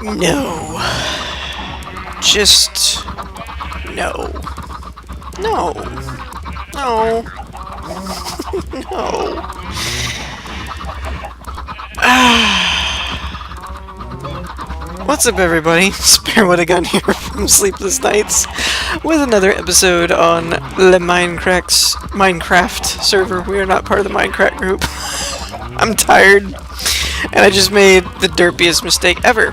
No. Just... no. No. No. No. What's up, everybody? Sparewood here from Sleepless Nights with another episode on the Minecraft server. We are not part of the Minecraft group. I'm tired, and I just made the derpiest mistake ever.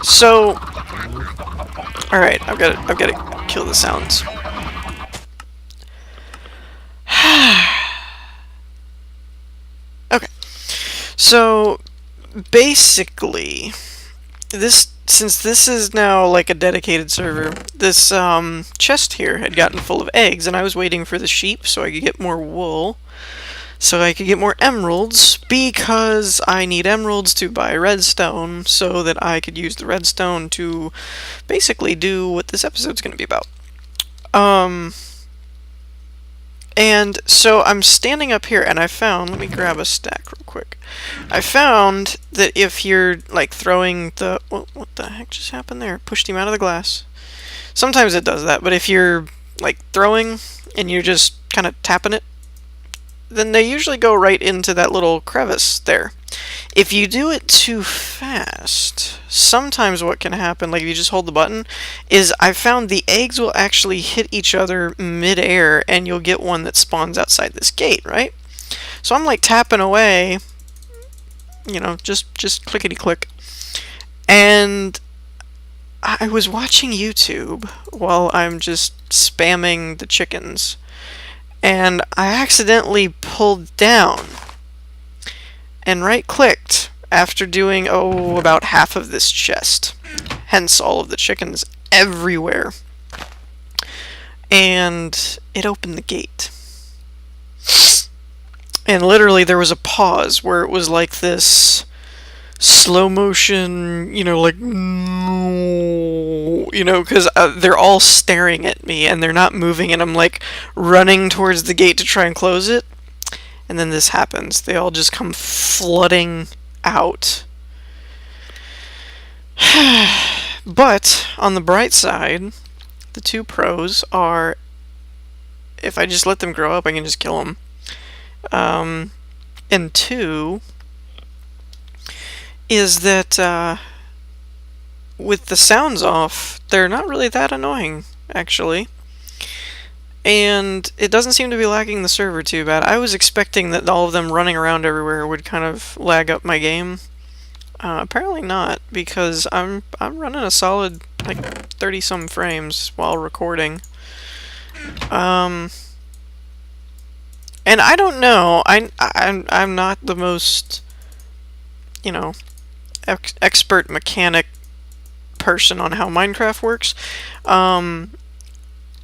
So, all right, I've got to kill the sounds. Okay, so basically, since this is now like a dedicated server, this chest here had gotten full of eggs, and I was waiting for the sheep so I could get more wool, so I could get more emeralds, because I need emeralds to buy redstone so that I could use the redstone to basically do what this episode's going to be about. And so I'm standing up here, and I found, let me grab a stack real quick. I found that if you're like throwing the, what the heck just happened there? Pushed him out of the glass. Sometimes it does that, but if you're like throwing and you're just kind of tapping it, then they usually go right into that little crevice there. If you do it too fast, sometimes what can happen, like if you just hold the button, is I found the eggs will actually hit each other mid-air, and you'll get one that spawns outside this gate, right? So I'm like tapping away, you know, just clickety-click, and I was watching YouTube while I'm just spamming the chickens, and I accidentally pulled down and right-clicked after doing, about half of this chest. Hence all of the chickens everywhere. And it opened the gate. And literally there was a pause where it was like this slow motion, you know, like, you know, because they're all staring at me and they're not moving, and I'm like running towards the gate to try and close it. And then this happens. They all just come flooding out. But, on the bright side, the two pros are, if I just let them grow up, I can just kill them. And two, is that, with the sounds off, they're not really that annoying, actually. And it doesn't seem to be lagging the server too bad. I was expecting that all of them running around everywhere would kind of lag up my game. Apparently not, because I'm running a solid like 30-some frames while recording. And I don't know. I'm not the most, you know, expert mechanic person on how Minecraft works.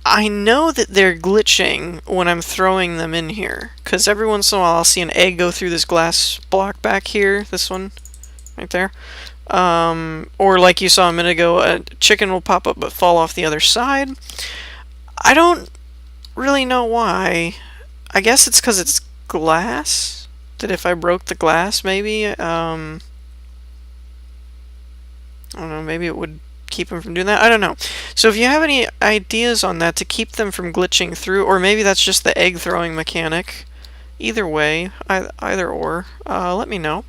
I know that they're glitching when I'm throwing them in here, because every once in a while I'll see an egg go through this glass block back here, this one, right there. Or like you saw a minute ago, a chicken will pop up but fall off the other side. I don't really know why. I guess it's because it's glass, that if I broke the glass, maybe, I don't know, maybe it would keep them from doing that. I don't know. So if you have any ideas on that to keep them from glitching through, or maybe that's just the egg throwing mechanic, either way, either or, let me know.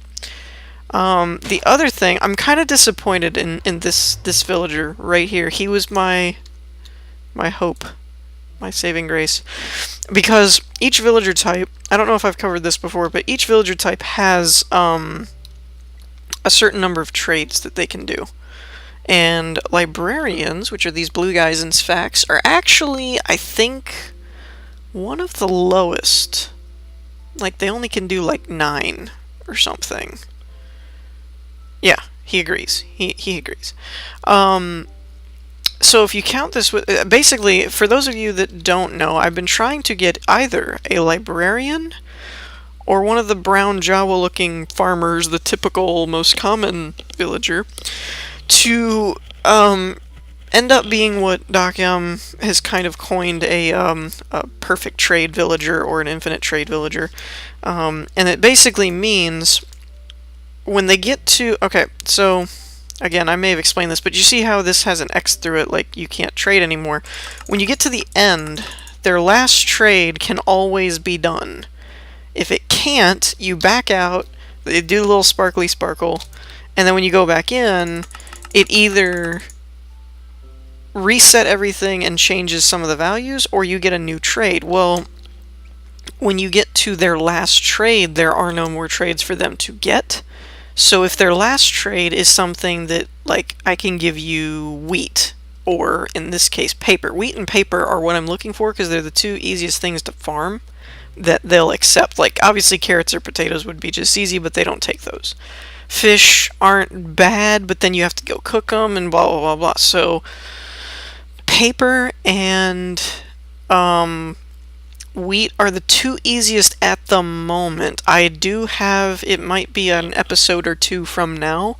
The other thing, I'm kind of disappointed in this villager right here. He was my hope, my saving grace, because each villager type, I don't know if I've covered this before, but each villager type has a certain number of traits that they can do. And librarians, which are these blue guys in Sphax, are actually, I think, one of the lowest. Like, they only can do, like, 9 or something. Yeah, he agrees. He agrees. So if you count this with... basically, for those of you that don't know, I've been trying to get either a librarian or one of the brown Jawa-looking farmers, the typical, most common villager, to end up being what Dockyam has kind of coined a perfect trade villager, or an infinite trade villager. And it basically means when they get to... Okay, so again, I may have explained this, but you see how this has an X through it, like you can't trade anymore. When you get to the end, their last trade can always be done. If it can't, you back out, they do a little sparkly sparkle, and then when you go back in, it either reset everything and changes some of the values, or you get a new trade. Well, when you get to their last trade, there are no more trades for them to get. So if their last trade is something that, like, I can give you wheat, or in this case paper. Wheat and paper are what I'm looking for because they're the two easiest things to farm that they'll accept. Like, obviously carrots or potatoes would be just easy, but they don't take those. Fish aren't bad, but then you have to go cook them and blah blah blah blah. So paper and wheat are the two easiest at the moment. I do have, it might be an episode or two from now,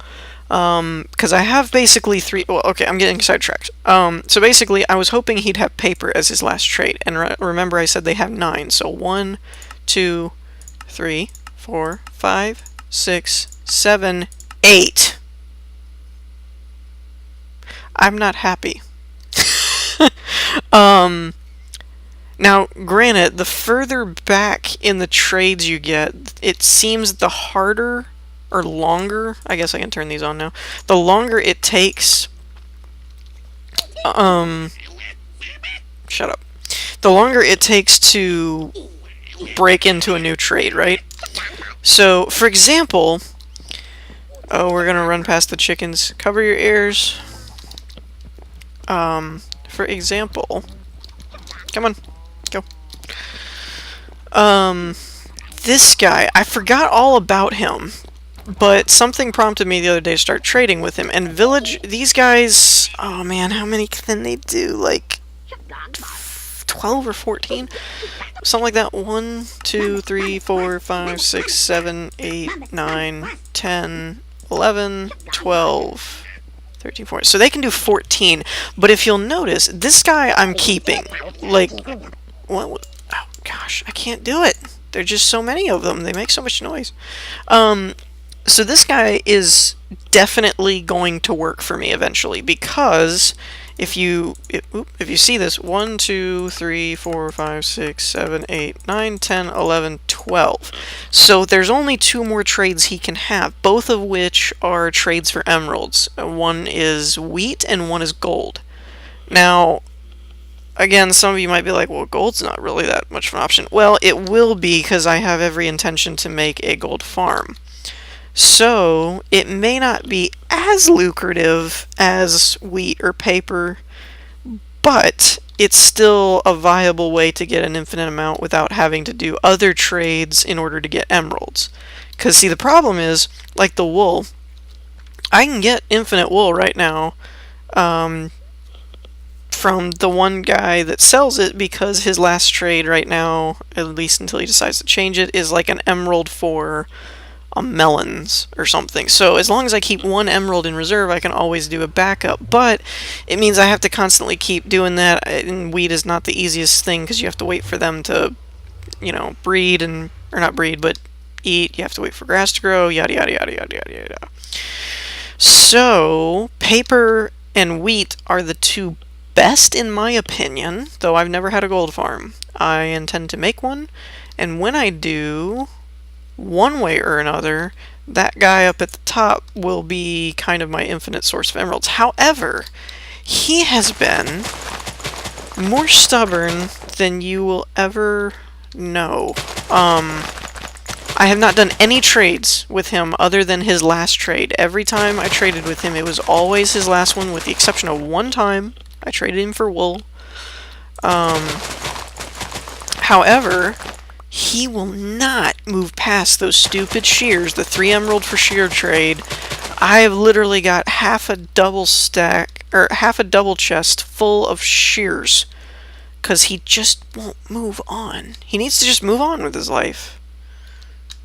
because I have basically three. Well, okay, I'm getting sidetracked. So basically, I was hoping he'd have paper as his last trade, and remember I said they have 9. So 1, 2, 3, 4, 5, 6, 7, 8. I'm not happy. Now, granted, the further back in the trades you get, it seems the harder or longer, I guess I can turn these on now, the longer it takes, shut up, the longer it takes to break into a new trade, right? So, for example, oh, we're gonna run past the chickens, cover your ears. For example, come on, go. This guy, I forgot all about him, but something prompted me the other day to start trading with him. And village, these guys, oh man, how many can they do? Like 12 or 14? Something like that. 1, 2, 3, 4, 5, 6, 7, 8, 9, 10, 11, 12, 13, 14. So they can do 14. But if you'll notice, this guy I'm keeping. Like, what? Oh gosh, I can't do it. There's just so many of them. They make so much noise. So this guy is definitely going to work for me eventually, because if you see this, 1, 2, 3, 4, 5, 6, 7, 8, 9, 10, 11, 12. So there's only 2 more trades he can have, both of which are trades for emeralds. One is wheat and one is gold. Now, again, some of you might be like, well, gold's not really that much of an option. Well, it will be, because I have every intention to make a gold farm. So, it may not be as lucrative as wheat or paper, but it's still a viable way to get an infinite amount without having to do other trades in order to get emeralds. Because, see, the problem is, like the wool, I can get infinite wool right now, from the one guy that sells it, because his last trade right now, at least until he decides to change it, is like an emerald for melons or something. So as long as I keep 1 emerald in reserve, I can always do a backup. But it means I have to constantly keep doing that, and wheat is not the easiest thing because you have to wait for them to, you know, breed and, or not breed, but eat. You have to wait for grass to grow, yada yada yada yada yada yada. So paper and wheat are the 2 best in my opinion, though I've never had a gold farm. I intend to make one, and when I do, one way or another, that guy up at the top will be kind of my infinite source of emeralds. However, he has been more stubborn than you will ever know. I have not done any trades with him other than his last trade. Every time I traded with him, it was always his last one, with the exception of one time I traded him for wool. However, he will not move past those stupid shears, the 3 emerald for shear trade. I have literally got half a double stack, or half a double chest full of shears, because he just won't move on. He needs to just move on with his life.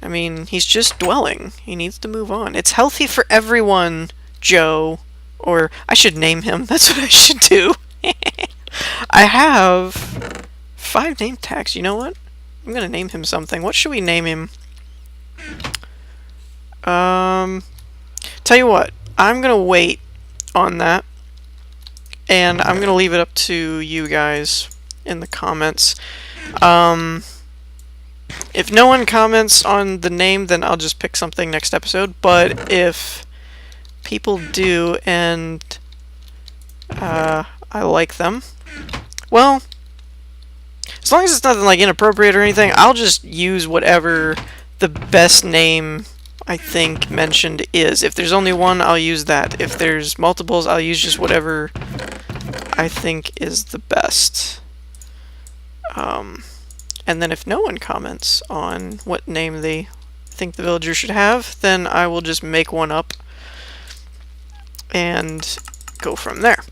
I mean, he's just dwelling. He needs to move on. It's healthy for everyone, Joe. Or, I should name him. That's what I should do. I have 5 name tags. You know what? I'm gonna name him something. What should we name him? Tell you what. I'm gonna wait on that, and I'm gonna leave it up to you guys in the comments. If no one comments on the name, then I'll just pick something next episode. But if people do, and I like them, well, as long as it's nothing like inappropriate or anything, I'll just use whatever the best name I think mentioned is. If there's only one, I'll use that. If there's multiples, I'll use just whatever I think is the best. And then if no one comments on what name they think the villager should have, then I will just make one up and go from there.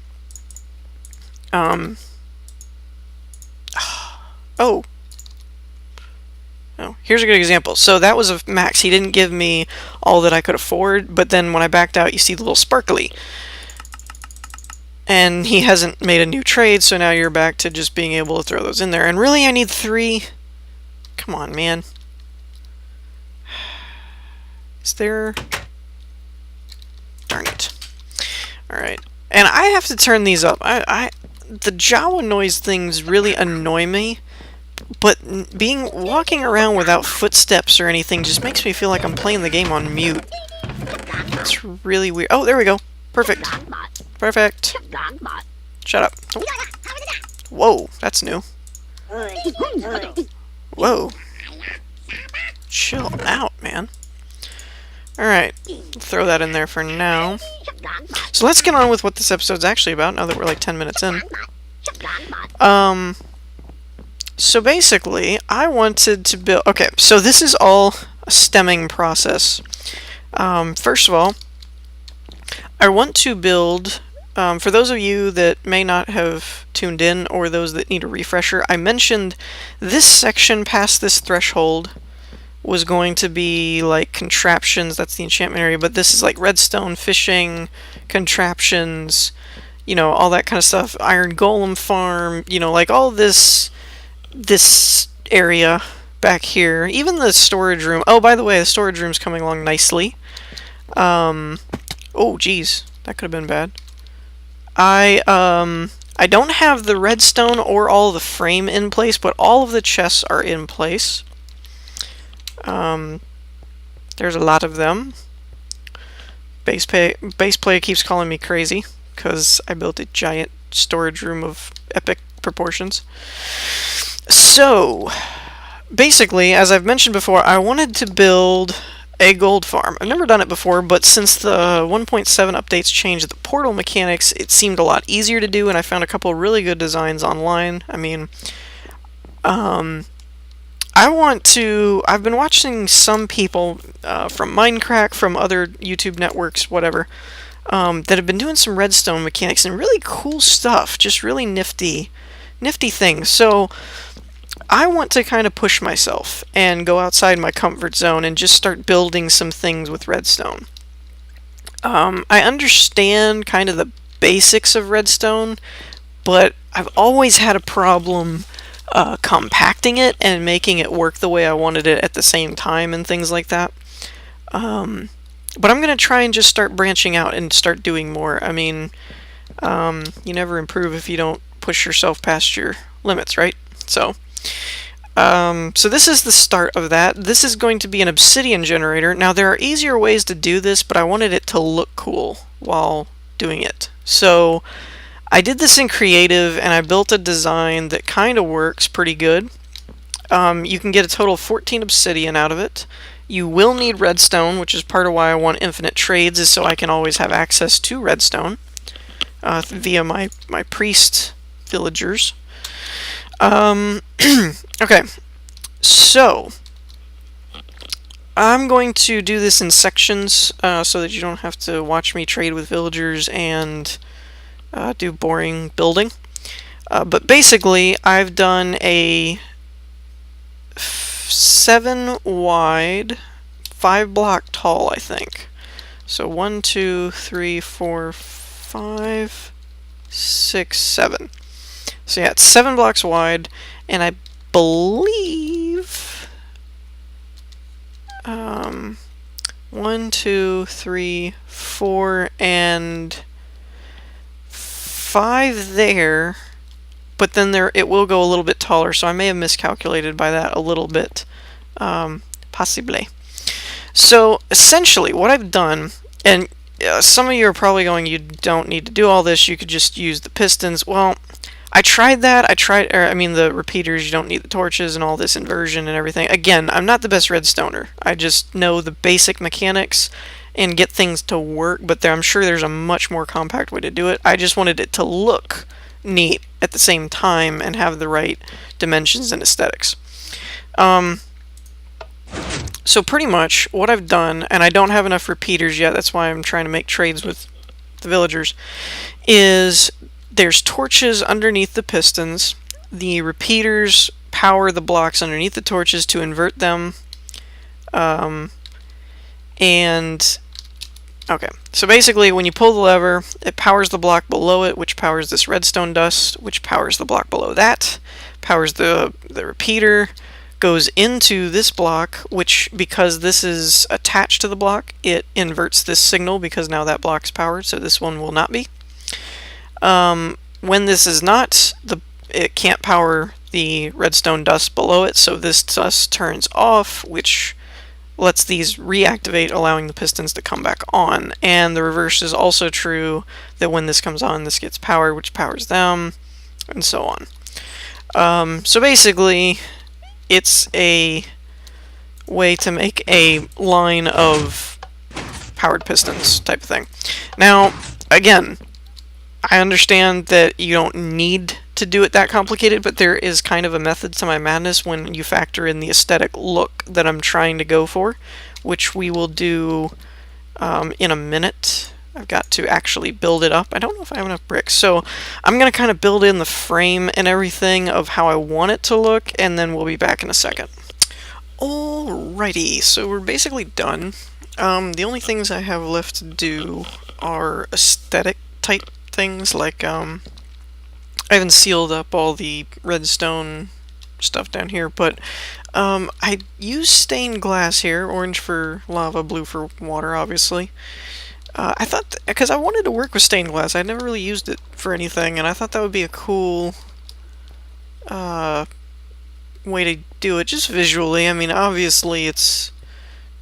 Oh, here's a good example. So that was a max. He didn't give me all that I could afford, but then when I backed out, you see the little sparkly. And he hasn't made a new trade, so now you're back to just being able to throw those in there. And really, I need 3. Come on, man. Is there... Darn it. Alright. And I have to turn these up. The Jawa noise things really annoy me, but walking around without footsteps or anything just makes me feel like I'm playing the game on mute. It's really weird. Oh, there we go. Perfect. Perfect. Shut up. Whoa, that's new. Whoa. Chill out, man. Alright, throw that in there for now. So let's get on with what this episode's actually about, now that we're like 10 minutes in. So basically, I wanted to build... Okay, so this is all a stemming process. First of all, I want to build... for those of you that may not have tuned in, or those that need a refresher, I mentioned this section past this threshold was going to be like contraptions, that's the enchantment area, but this is like redstone, fishing, contraptions, you know, all that kind of stuff, iron golem farm, you know, like all this area back here, even the storage room. Oh, by the way, the storage room's coming along nicely. Oh geez, that could have been bad. I don't have the redstone or all the frame in place, but all of the chests are in place. There's a lot of them. Base play keeps calling me crazy because I built a giant storage room of epic proportions. So, basically, as I've mentioned before, I wanted to build a gold farm. I've never done it before, but since the 1.7 updates changed the portal mechanics, it seemed a lot easier to do, and I found a couple of really good designs online. I mean, I've been watching some people from Minecraft, from other YouTube networks, whatever, that have been doing some redstone mechanics and really cool stuff, just really nifty things. So I want to kind of push myself and go outside my comfort zone and just start building some things with redstone. I understand kind of the basics of redstone, but I've always had a problem compacting it and making it work the way I wanted it at the same time and things like that. But I'm going to try and just start branching out and start doing more. I mean, you never improve if you don't push yourself past your limits, right? So this is the start of that. This is going to be an obsidian generator. Now, there are easier ways to do this, but I wanted it to look cool while doing it. So I did this in creative, and I built a design that kind of works pretty good. You can get a total of 14 obsidian out of it. You will need redstone, which is part of why I want infinite trades, is so I can always have access to redstone via my priest villagers. Okay, so I'm going to do this in sections so that you don't have to watch me trade with villagers and do boring building. But basically, I've done a 7 wide, 5 block tall, I think. So 1, 2, 3, 4, 5, 6, 7. So yeah, it's 7 blocks wide, and I believe 1, 2, 3, 4, and 5 there. But then it will go a little bit taller, so I may have miscalculated by that a little bit. Possibly. So essentially what I've done, and some of you are probably going, you don't need to do all this, you could just use the pistons. Well, I tried that. I mean the repeaters, you don't need the torches and all this inversion and everything. Again, I'm not the best redstoner. I just know the basic mechanics and get things to work, but I'm sure there's a much more compact way to do it. I just wanted it to look neat at the same time and have the right dimensions and aesthetics. So pretty much what I've done, and I don't have enough repeaters yet, that's why I'm trying to make trades with the villagers, is there's torches underneath the pistons. The repeaters power the blocks underneath the torches to invert them. Okay, so basically when you pull the lever, it powers the block below it, which powers this redstone dust, which powers the block below that, powers the repeater, goes into this block, which, because this is attached to the block, it inverts this signal because now that block's powered, so this one will not be. When this is not, it can't power the redstone dust below it, so this dust turns off, which lets these reactivate, allowing the pistons to come back on. And the reverse is also true, that when this comes on, this gets powered, which powers them, and so on. So basically, it's a way to make a line of powered pistons type of thing. Now, again, I understand that you don't need to do it that complicated, but there is kind of a method to my madness when you factor in the aesthetic look that I'm trying to go for, which we will do in a minute. I've got to actually build it up. I don't know if I have enough bricks, so I'm going to kind of build in the frame and everything of how I want it to look, and then we'll be back in a second. Alrighty, so we're basically done. The only things I have left to do are aesthetic type things, like I haven't sealed up all the redstone stuff down here, but I use stained glass here, orange for lava, blue for water, obviously. I thought, because I wanted to work with stained glass, I'd never really used it for anything, and I thought that would be a cool way to do it, just visually. I mean, obviously it's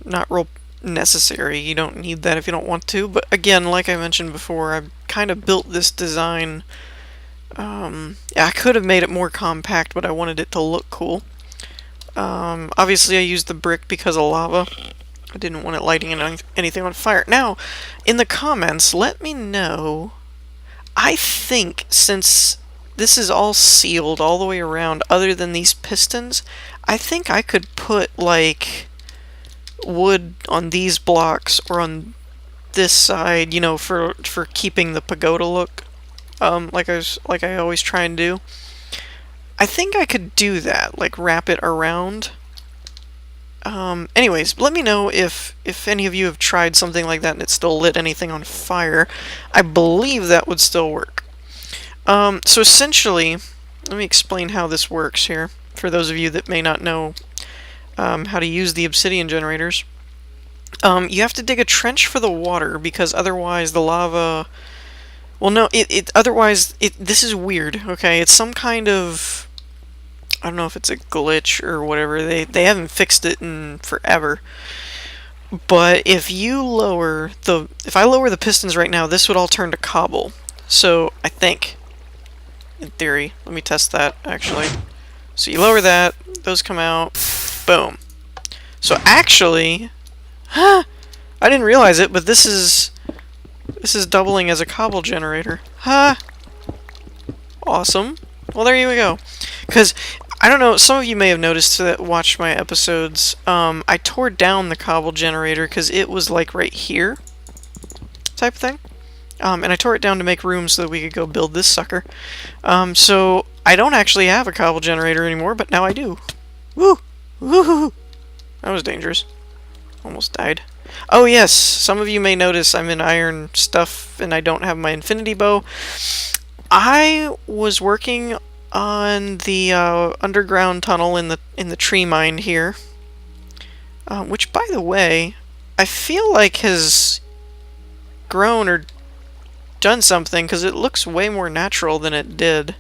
not real necessary, you don't need that if you don't want to, but again, like I mentioned before, I've kind of built this design. I could have made it more compact, but I wanted it to look cool. Obviously I used the brick because of lava. I didn't want it lighting anything on fire. Now, in the comments, let me know. I think since this is all sealed all the way around, other than these pistons, I think I could put, like, wood on these blocks or on this side, you know, for keeping the pagoda look, like I always try and do. I think I could do that, like wrap it around. Anyways, let me know if any of you have tried something like that and it still lit anything on fire. I believe that would still work. So essentially, let me explain how this works here, for those of you that may not know how to use the obsidian generators. You have to dig a trench for the water, because otherwise the lava... Well, no, this is weird, okay? It's some kind of... I don't know if it's a glitch or whatever. They haven't fixed it in forever. But if I lower the pistons right now, this would all turn to cobble. So, I think, in theory, let me test that, actually. So you lower that, those come out, boom. So actually, I didn't realize it, but this is doubling as a cobble generator. Awesome. Well, there you go. Because, I don't know, some of you may have noticed that watched my episodes, I tore down the cobble generator because it was like right here, type of thing. And I tore it down to make room so that we could go build this sucker. So I don't actually have a cobble generator anymore, but now I do. Woo! Woo! That was dangerous. Almost died. Oh yes, some of you may notice I'm in iron stuff and I don't have my infinity bow. I was working on the underground tunnel in the tree mine here, which, by the way, I feel like has grown or done something because it looks way more natural than it did.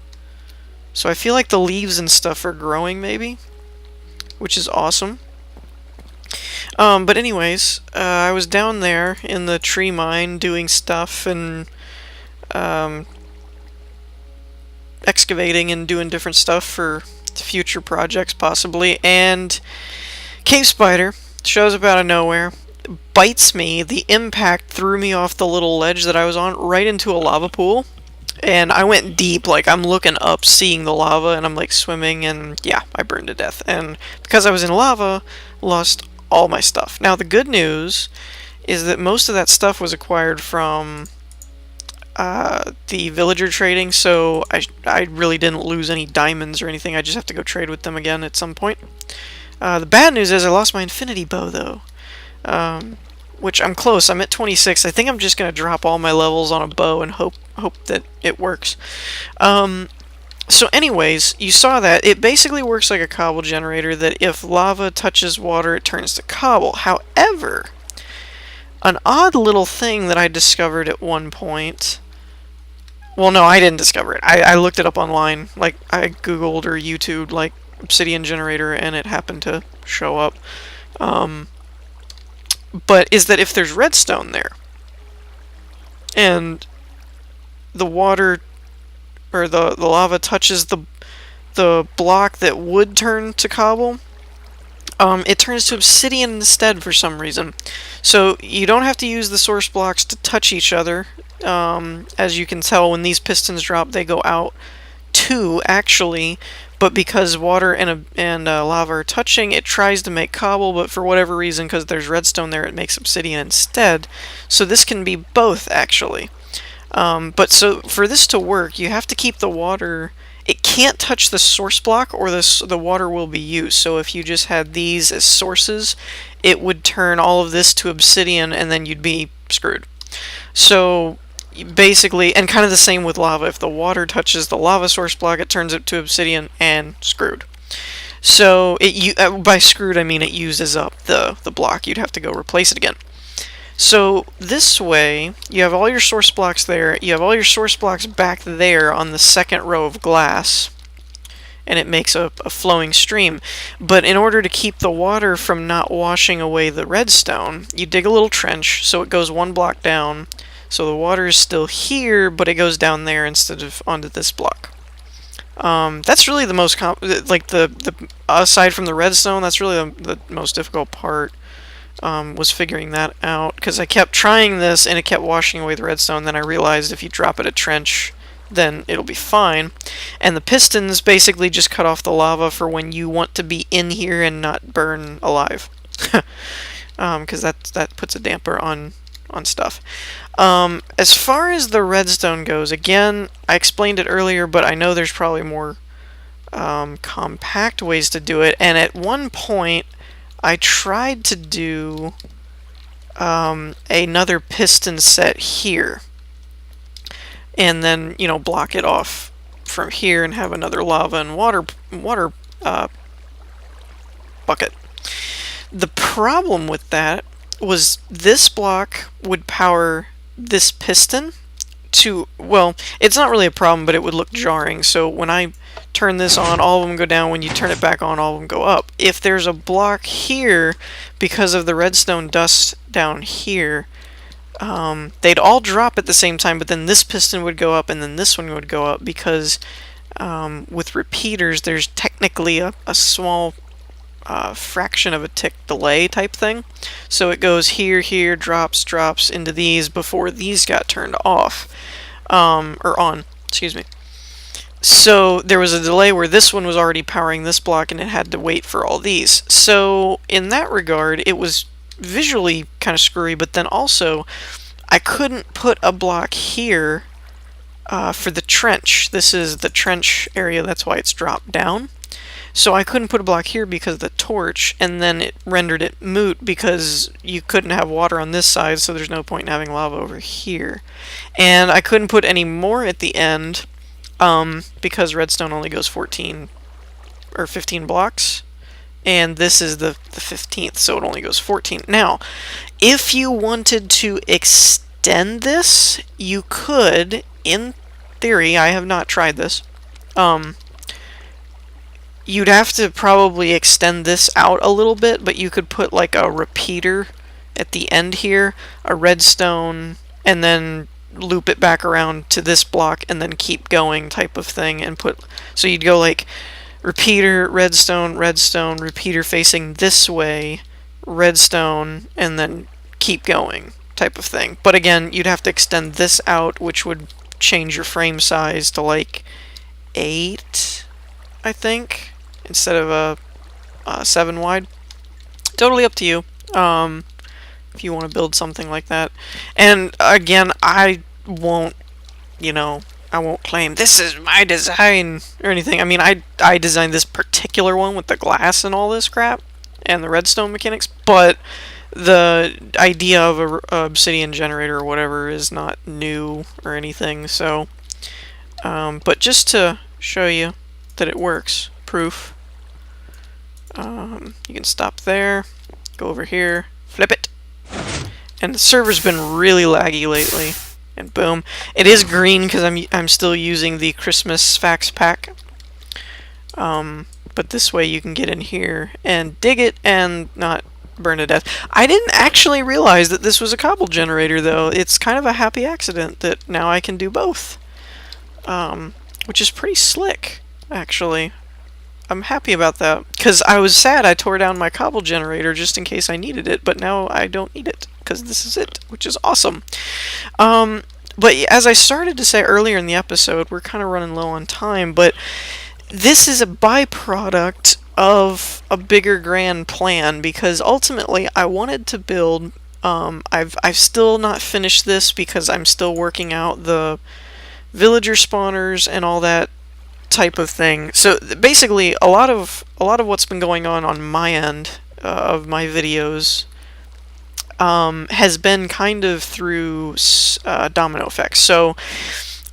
So I feel like the leaves and stuff are growing maybe, which is awesome. But anyways, I was down there in the tree mine doing stuff and excavating and doing different stuff for future projects possibly, and cave spider shows up out of nowhere, bites me. The impact threw me off the little ledge that I was on right into a lava pool, and I went deep, like I'm looking up seeing the lava, and I'm like swimming, and yeah, I burned to death. And because I was in lava, lost all my stuff. Now the good news is that most of that stuff was acquired from the villager trading, so I really didn't lose any diamonds or anything. I just have to go trade with them again at some point. The bad news is I lost my infinity bow though, which I'm close. I'm at 26. I think I'm just gonna drop all my levels on a bow and hope that it works. So anyways, you saw that it basically works like a cobble generator, that if lava touches water it turns to cobble. However, an odd little thing that I discovered at one point, well no, I didn't discover it, I looked it up online, like I googled or YouTubed like Obsidian generator and it happened to show up, but is that if there's redstone there and the water or the lava touches the block that would turn to cobble, it turns to obsidian instead for some reason. So you don't have to use the source blocks to touch each other. As you can tell, when these pistons drop, they go out too, actually. But because water and lava are touching, it tries to make cobble, but for whatever reason, because there's redstone there, it makes obsidian instead. So this can be both, actually. But so for this to work, you have to keep the water. It can't touch the source block or the water will be used. So if you just had these as sources, it would turn all of this to obsidian and then you'd be screwed. So basically, and kind of the same with lava, if the water touches the lava source block, it turns it to obsidian and screwed. So by screwed I mean it uses up the block. You'd have to go replace it again. So this way, you have all your source blocks there, you have all your source blocks back there on the second row of glass, and it makes a flowing stream. But in order to keep the water from not washing away the redstone, you dig a little trench so it goes one block down, so the water is still here, but it goes down there instead of onto this block. That's really the most, aside from the redstone, that's really the most difficult part. Was figuring that out, because I kept trying this and it kept washing away the redstone. Then I realized if you drop it a trench, then it'll be fine. And the pistons basically just cut off the lava for when you want to be in here and not burn alive, because that puts a damper on stuff. As far as the redstone goes, again, I explained it earlier, but I know there's probably more compact ways to do it. And at one point I tried to do another piston set here, and then, you know, block it off from here and have another lava and water bucket. The problem with that was this block would power this piston to, well, it's not really a problem, but it would look jarring. So when I turn this on, all of them go down. When you turn it back on, all of them go up. If there's a block here, because of the redstone dust down here, they'd all drop at the same time, but then this piston would go up and then this one would go up, because with repeaters there's technically a small fraction of a tick delay type thing. So it goes here, drops into these before these got turned off, or on, excuse me. So there was a delay where this one was already powering this block and it had to wait for all these. So in that regard, it was visually kind of screwy, but then also I couldn't put a block here for the trench. This is the trench area, that's why it's dropped down. So I couldn't put a block here because of the torch, and then it rendered it moot because you couldn't have water on this side, so there's no point in having lava over here. And I couldn't put any more at the end, because redstone only goes 14 or 15 blocks and this is the 15th, so it only goes 14. Now, if you wanted to extend this, you could, in theory. I have not tried this. You'd have to probably extend this out a little bit, but you could put like a repeater at the end here, a redstone, and then loop it back around to this block and then keep going type of thing, and put, so you'd go like repeater, redstone, redstone, repeater facing this way, redstone, and then keep going type of thing. But again, you'd have to extend this out, which would change your frame size to like 8, I think, instead of a 7 wide. Totally up to you, if you want to build something like that. And again, I won't, I won't claim this is my design or anything. I mean, I designed this particular one with the glass and all this crap and the redstone mechanics, but the idea of a obsidian generator or whatever is not new or anything. So, but just to show you that it works, proof. You can stop there, go over here, flip it, and the server's been really laggy lately. And boom, it is green because I'm still using the Christmas fax pack. But this way you can get in here and dig it and not burn to death. I didn't actually realize that this was a cobble generator, though. It's kind of a happy accident that now I can do both, which is pretty slick, actually. I'm happy about that, because I was sad I tore down my cobble generator just in case I needed it, but now I don't need it, because this is it, which is awesome. But as I started to say earlier in the episode, we're kind of running low on time, but this is a byproduct of a bigger grand plan, because ultimately I wanted to build, I've still not finished this because I'm still working out the villager spawners and all that type of thing. So basically a lot of what's been going on my end of my videos has been kind of through domino effects. So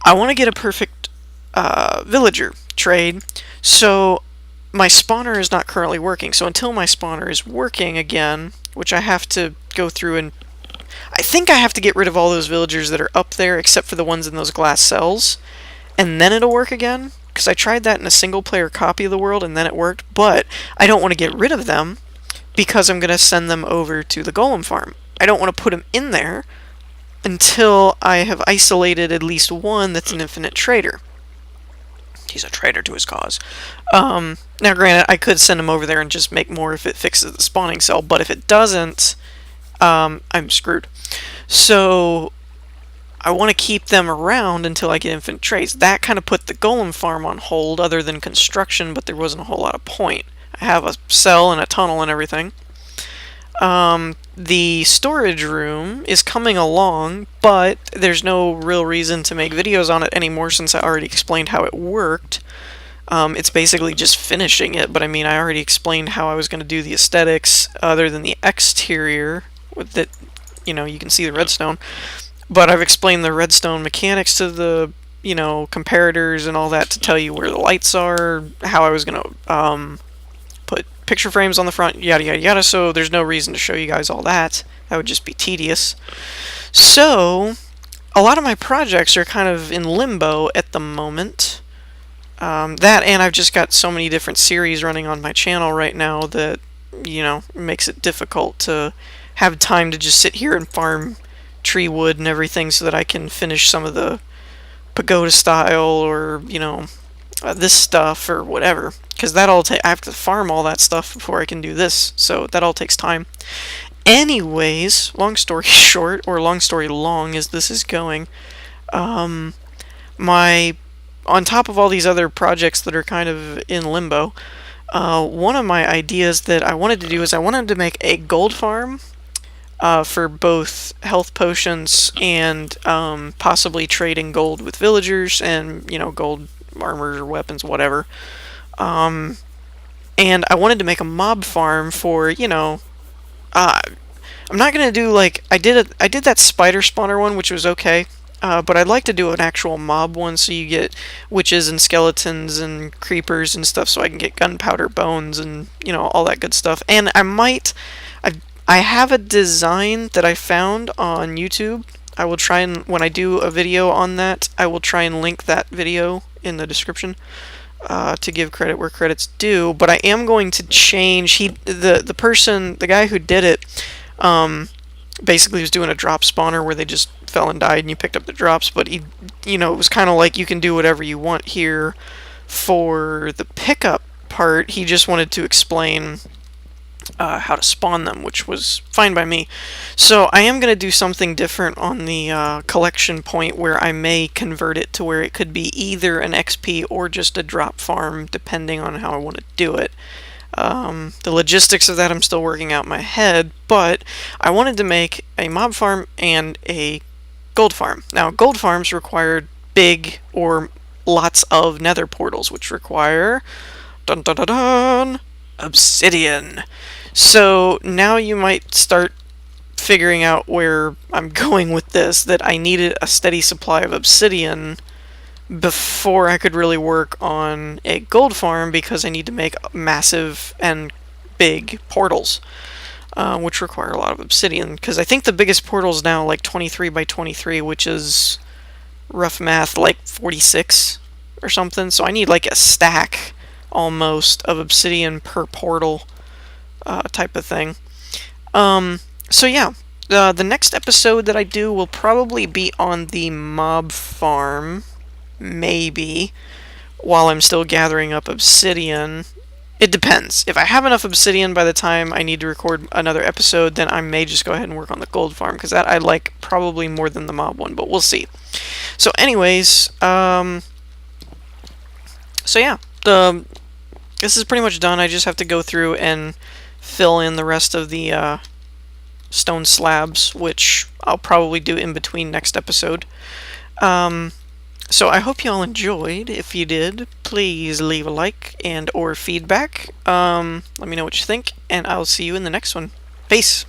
I want to get a perfect villager trade. So my spawner is not currently working. So until my spawner is working again, which I have to go through, and I think I have to get rid of all those villagers that are up there except for the ones in those glass cells, and then it'll work again. Because I tried that in a single player copy of the world and then it worked, but I don't want to get rid of them because I'm going to send them over to the golem farm. I don't want to put them in there until I have isolated at least one that's an infinite traitor. He's a traitor to his cause. Now granted, I could send him over there and just make more if it fixes the spawning cell, but if it doesn't, I'm screwed. So I want to keep them around until I get infinite trades. That kind of put the golem farm on hold other than construction, but there wasn't a whole lot of point. I have a cell and a tunnel and everything. The storage room is coming along, but there's no real reason to make videos on it anymore since I already explained how it worked. It's basically just finishing it, but I mean, I already explained how I was going to do the aesthetics other than the exterior with that, you can see the redstone. But I've explained the redstone mechanics to the, comparators and all that to tell you where the lights are, how I was going to put picture frames on the front, yada yada yada, so there's no reason to show you guys all that. That would just be tedious. So, a lot of my projects are kind of in limbo at the moment. That, and I've just got so many different series running on my channel right now that, makes it difficult to have time to just sit here and farm tree wood and everything so that I can finish some of the pagoda style or this stuff or whatever, because that all I have to farm all that stuff before I can do this, so that all takes time. Anyways, long story short, or long story long as this is going, on top of all these other projects that are kind of in limbo, one of my ideas that I wanted to do is I wanted to make a gold farm for both health potions and possibly trading gold with villagers and, gold armor or weapons, whatever. And I wanted to make a mob farm for, I'm not going to do, like, I did that spider spawner one, which was okay. but I'd like to do an actual mob one, so you get witches and skeletons and creepers and stuff, so I can get gunpowder bones and, you know, all that good stuff. And I have a design that I found on YouTube. I will try and, when I do a video on that, I will try and link that video in the description, to give credit where credit's due. But I am going to change, the guy who did it, basically was doing a drop spawner where they just fell and died and you picked up the drops, but he, you know, it was kind of like you can do whatever you want here. For the pickup part, he just wanted to explain how to spawn them, which was fine by me. So I am going to do something different on the collection point, where I may convert it to where it could be either an XP or just a drop farm, depending on how I want to do it. The logistics of that I'm still working out in my head, but I wanted to make a mob farm and a gold farm. Now, gold farms required big or lots of nether portals, which require dun dun dun dun obsidian. So now you might start figuring out where I'm going with this, that I needed a steady supply of obsidian before I could really work on a gold farm, because I need to make massive and big portals, which require a lot of obsidian, because I think the biggest portal is now like 23 by 23, which is, rough math, like 46 or something. So I need like a stack almost of obsidian per portal, type of thing. So yeah, the next episode that I do will probably be on the mob farm, maybe, while I'm still gathering up obsidian. It depends. If I have enough obsidian by the time I need to record another episode, then I may just go ahead and work on the gold farm, because that I like probably more than the mob one, but we'll see. So anyways, so yeah, this is pretty much done. I just have to go through and fill in the rest of the stone slabs, which I'll probably do in between next episode. So I hope you all enjoyed. If you did, please leave a like and or feedback. Let me know what you think, and I'll see you in the next one. Peace!